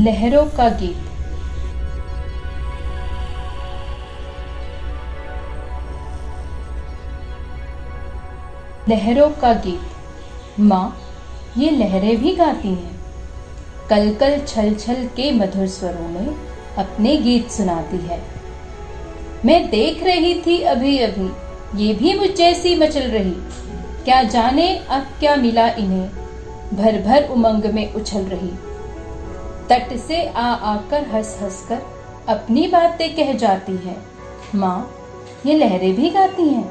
लहरों का गीत। लहरों का गीत। माँ, ये लहरें भी गाती हैं, कल कल छल छल के मधुर स्वरों में अपने गीत सुनाती है। मैं देख रही थी अभी अभी, ये भी मुझ जैसी मचल रही। क्या जाने अब क्या मिला इन्हें, भर भर उमंग में उछल रही। तट से आ आकर हंस हंस कर अपनी बातें कह जाती है। माँ, ये लहरें भी गाती हैं।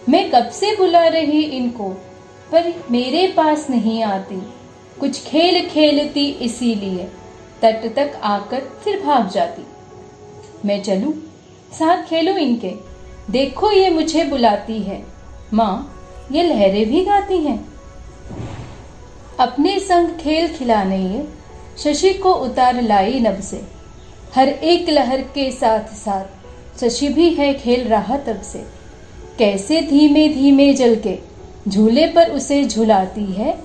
मैं कब से बुला रही इनको, पर मेरे पास नहीं आती। कुछ खेल खेलती इसीलिए तट तक आकर फिर भाग जाती। मैं चलूं, साथ खेलूं इनके, देखो ये मुझे बुलाती है। माँ, ये लहरें भी गाती हैं। अपने संग खेल खिलाने ये शशि को उतार लाई नभ से। हर एक लहर के साथ साथ शशि भी है खेल रहा तब से। कैसे धीमे धीमे जल के झूले पर उसे झुलाती है।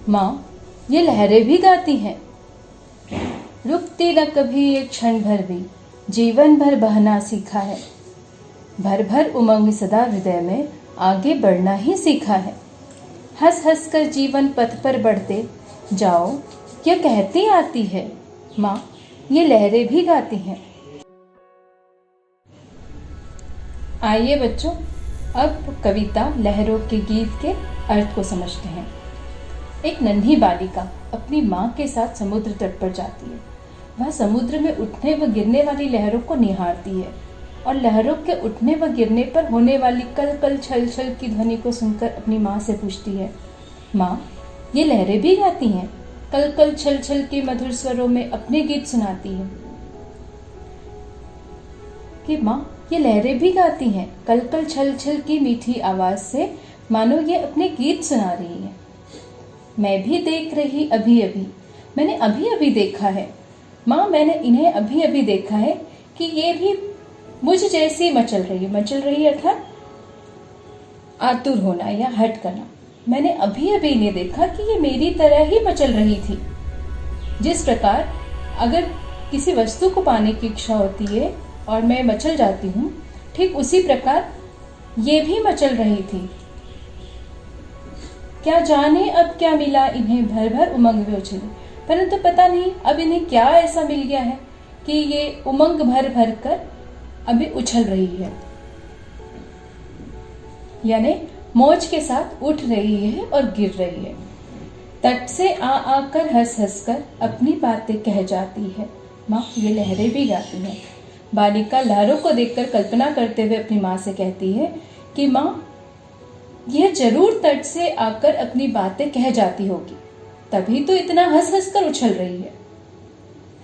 माँ, ये लहरें भी गाती हैं। रुकती न कभी एक क्षण भर भी, जीवन भर बहना सीखा है। भर भर उमंग सदा हृदय में आगे बढ़ना ही सीखा है। हंस हंस कर जीवन पथ पर बढ़ते जाओ, यह कहती आती है। माँ, ये लहरें भी गाती हैं। आइए बच्चों, अब कविता लहरों के गीत के अर्थ को समझते हैं। एक नन्ही बालिका अपनी माँ के साथ समुद्र तट पर जाती है। वह समुद्र में उठने व गिरने वाली लहरों को निहारती है और लहरों के उठने व गिरने पर होने वाली कल कल छल छल की ध्वनि को सुनकर अपनी माँ से पूछती है, माँ, ये लहरें भी गाती हैं। कल कल छल छल के मधुर स्वरों में अपने गीत सुनाती है। कि माँ, ये लहरें भी गाती हैं, कल कल छल छल की मीठी आवाज से मानो ये अपने गीत सुना रही है। मैं भी देख रही अभी अभी, मैंने अभी अभी देखा है। माँ, मैंने इन्हें अभी अभी देखा है कि ये भी मुझ जैसी मचल रही है। मचल रही अर्थात आतुर होना या हट करना। मैंने अभी अभी इन्हें देखा कि ये मेरी तरह ही मचल रही थी। जिस प्रकार अगर किसी वस्तु को पाने की इच्छा होती है और मैं मचल जाती हूँ, ठीक उसी प्रकार ये भी मचल रही थी। क्या जाने अब क्या मिला इन्हें, भर भर उमंग में उछली। परंतु पता नहीं अब इन्हें क्या ऐसा मिल गया है कि ये उमंग भर भर कर अभी उछल रही है, यानी मौज के साथ उठ रही है और गिर रही है। तट से आ आकर हंस हंस कर अपनी बातें कह जाती है। माँ, ये लहरें भी गाती हैं। बालिका लहरों को देखकर कल्पना करते हुए अपनी माँ से कहती है कि माँ, यह जरूर तट से आकर अपनी बातें कह जाती होगी, तभी तो इतना हंस हंस कर उछल रही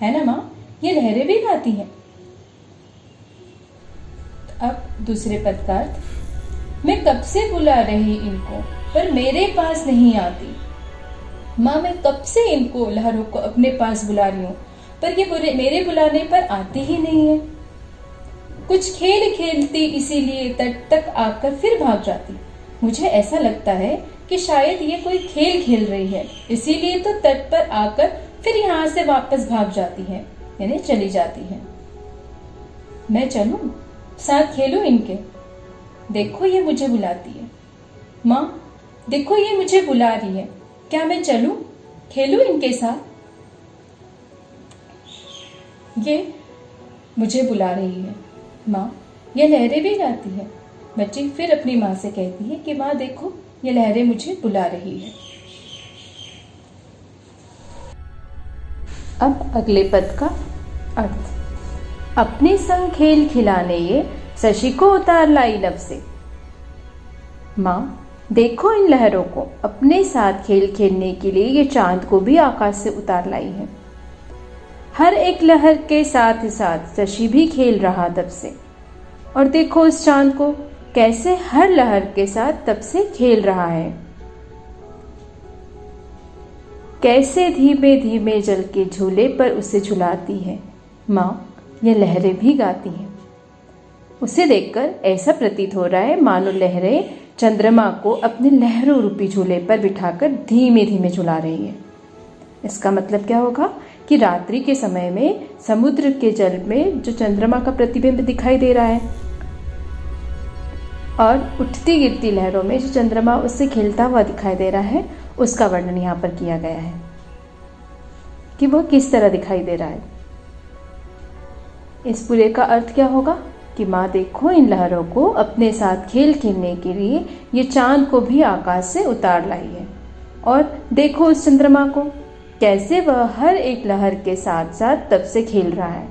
है ना माँ? ये लहरें भी गाती हैं। अब दूसरे पद का अर्थ। मैं कब से बुला रही इनको, पर मेरे पास नहीं आती। माँ, मैं कब से इनको लहरों को अपने पास बुला रही हूँ, पर ये मेरे बुलाने पर आती ही नहीं है। कुछ खेल खेलती इसीलिए तट तक आकर फिर भाग जाती। मुझे ऐसा लगता है कि शायद ये कोई खेल खेल रही है, इसीलिए तो तट पर आकर फिर यहाँ से वापस भाग जाती है, यानी चली जाती है। मैं चलूं, साथ खेलूं इनके, देखो ये मुझे बुलाती है। माँ, देखो ये मुझे बुला रही है, क्या मैं चलूं, खेलूं इनके साथ? ये मुझे बुला रही है। माँ, ये लहरें भी गाती है। बच्ची फिर अपनी माँ से कहती है कि माँ देखो, ये लहरें मुझे बुला रही है। अब अगले पद का अर्थ। अपने संग खेल खिलाने ये शशि को उतार लाई नभ से। माँ, देखो इन लहरों को, अपने साथ खेल खेलने के लिए ये चांद को भी आकाश से उतार लाई है। हर एक लहर के साथ साथ शशि भी खेल रहा तब से। और देखो उस चांद को, कैसे हर लहर के साथ तब से खेल रहा है। कैसे धीमे धीमे जल के झूले पर उसे झुलाती है। माँ, ये लहरें भी गाती हैं। उसे देखकर ऐसा प्रतीत हो रहा है मानो लहरें चंद्रमा को अपने लहरों रूपी झूले पर बिठाकर धीमे धीमे झुला रही है। इसका मतलब क्या होगा कि रात्रि के समय में समुद्र के जल में जो चंद्रमा का प्रतिबिंब दिखाई दे रहा है और उठती गिरती लहरों में जो चंद्रमा उससे खिलता हुआ दिखाई दे रहा है, उसका वर्णन यहाँ पर किया गया है कि वह किस तरह दिखाई दे रहा है। इस पूरे का अर्थ क्या होगा कि माँ देखो इन लहरों को अपने साथ खेल खेलने के लिए ये चांद को भी आकाश से उतार लाई है, और देखो उस चंद्रमा को कैसे वह हर एक लहर के साथ साथ तब से खेल रहा है,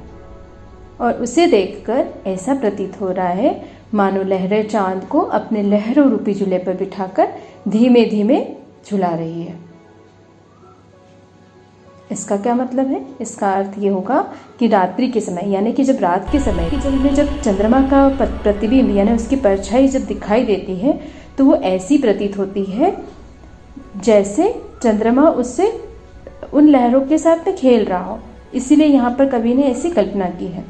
और उसे देखकर ऐसा प्रतीत हो रहा है मानो लहरें चांद को अपने लहरों रूपी झूले पर बिठाकर धीमे धीमे झुला रही है। इसका क्या मतलब है? इसका अर्थ ये होगा कि रात्रि के समय, यानी कि जब रात के समय कि जब चंद्रमा का प्रतिबिंब यानी उसकी परछाई जब दिखाई देती है तो वो ऐसी प्रतीत होती है जैसे चंद्रमा उससे उन लहरों के साथ में खेल रहा हो। इसीलिए यहाँ पर कवि ने ऐसी कल्पना की है।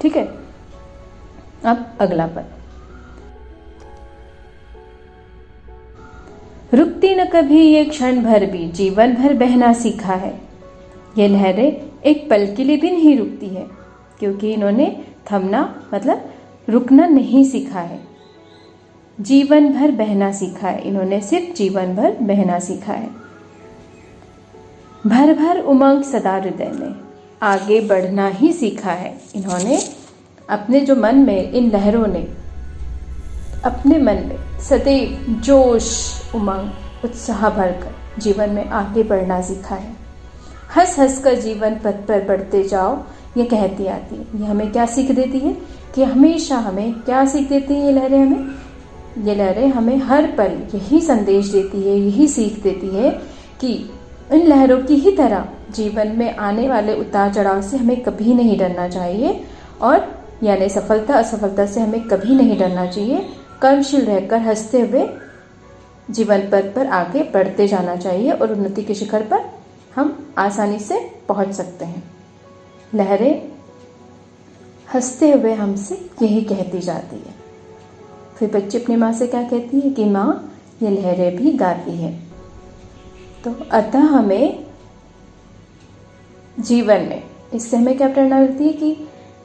ठीक है, अब अगला पद। रुकती न कभी ये क्षण भर भी, जीवन भर बहना सीखा है। ये लहरें एक पल के लिए भी नहीं रुकती है, क्योंकि इन्होंने थमना मतलब रुकना नहीं सीखा है। जीवन भर बहना सीखा है, इन्होंने सिर्फ जीवन भर बहना सीखा है। भर भर उमंग सदा हृदय में, आगे बढ़ना ही सीखा है। इन्होंने अपने जो मन में, इन लहरों ने अपने मन में सदैव जोश, उमंग, उत्साह भरकर जीवन में आगे बढ़ना सीखा है। हंस हंस कर जीवन पथ पर बढ़ते जाओ, ये कहती आती है। ये हमें क्या सीख देती है कि हमेशा हमें क्या सीख देती है ये लहरें हमें? ये लहरें हमें हर पल यही संदेश देती है, यही सीख देती है कि इन लहरों की ही तरह जीवन में आने वाले उतार चढ़ाव से हमें कभी नहीं डरना चाहिए, और यानी सफलता असफलता से हमें कभी नहीं डरना चाहिए। कर्मशील रहकर हंसते हुए जीवन पथ पर आगे बढ़ते जाना चाहिए, और उन्नति के शिखर पर हम आसानी से पहुंच सकते हैं। लहरें हंसते हुए हमसे यही कहती जाती है। फिर बच्चे अपनी माँ से क्या कहती है कि माँ ये लहरें भी गाती है। तो अतः हमें जीवन में इससे हमें क्या प्रेरणा मिलती है कि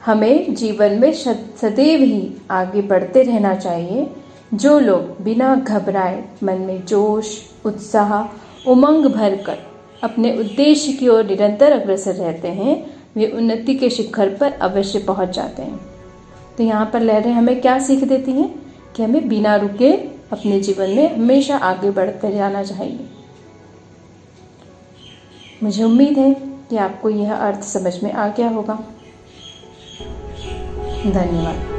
हमें जीवन में सदैव ही आगे बढ़ते रहना चाहिए। जो लोग बिना घबराए मन में जोश, उत्साह, उमंग भरकर अपने उद्देश्य की ओर निरंतर अग्रसर रहते हैं, वे उन्नति के शिखर पर अवश्य पहुंच जाते हैं। तो यहाँ पर लहरें हमें क्या सीख देती हैं कि हमें बिना रुके अपने जीवन में हमेशा आगे बढ़ते जाना चाहिए। मुझे उम्मीद है कि आपको यह अर्थ समझ में आ गया होगा। धन्यवाद।